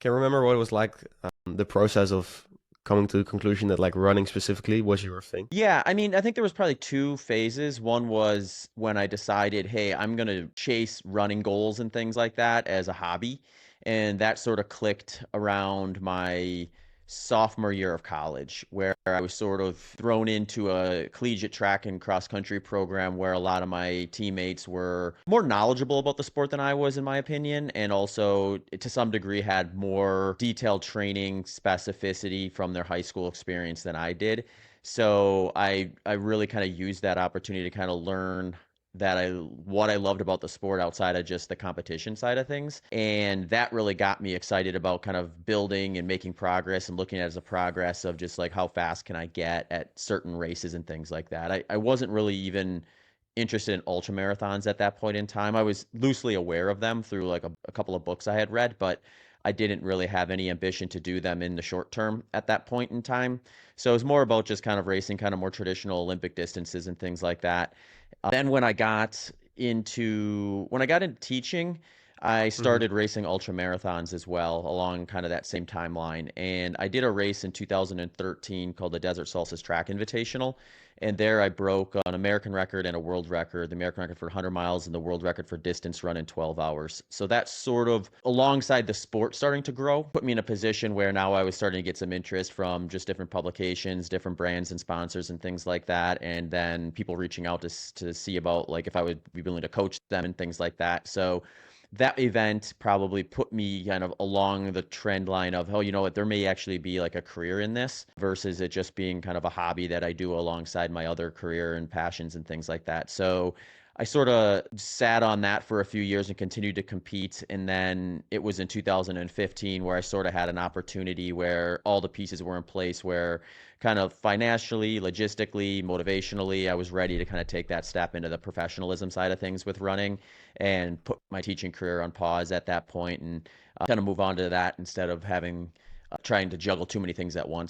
Can you remember what it was like, the process of coming to the conclusion that like running specifically was your thing? Yeah, I mean, I think there was probably two phases. One was when I decided, hey, I'm going to chase running goals and things like that as a hobby. And that sort of clicked around my sophomore year of college, where I was sort of thrown into a collegiate track and cross country program where a lot of my teammates were more knowledgeable about the sport than I was, in my opinion, and also to some degree had more detailed training specificity from their high school experience than I did. So I really kind of used that opportunity to kind of learn that I what I loved about the sport outside of just the competition side of things. And that really got me excited about kind of building and making progress and looking at it as a progress of just like how fast can I get at certain races and things like that. I wasn't really even interested in ultra marathons at that point in time. I was loosely aware of them through like a couple of books I had read, but I didn't really have any ambition to do them in the short term at that point in time. So it was more about just kind of racing kind of more traditional Olympic distances and things like that. Then when I got into teaching, I Hmm. started racing ultra marathons as well along kind of that same timeline. And I did a race in 2013 called the Desert Solstice Track Invitational. And there I broke an American record and a world record, the American record for 100 miles and the world record for distance run in 12 hours. So that sort of, alongside the sport starting to grow, put me in a position where now I was starting to get some interest from just different publications, different brands and sponsors and things like that. And then people reaching out to see about like if I would be willing to coach them and things like that. So that event probably put me kind of along the trend line of, oh, you know what, there may actually be like a career in this versus it just being kind of a hobby that I do alongside my other career and passions and things like that. So I sort of sat on that for a few years and continued to compete. And then it was in 2015 where I sort of had an opportunity where all the pieces were in place where kind of financially, logistically, motivationally, I was ready to kind of take that step into the professionalism side of things with running and put my teaching career on pause at that point and kind of move on to that instead of having trying to juggle too many things at once.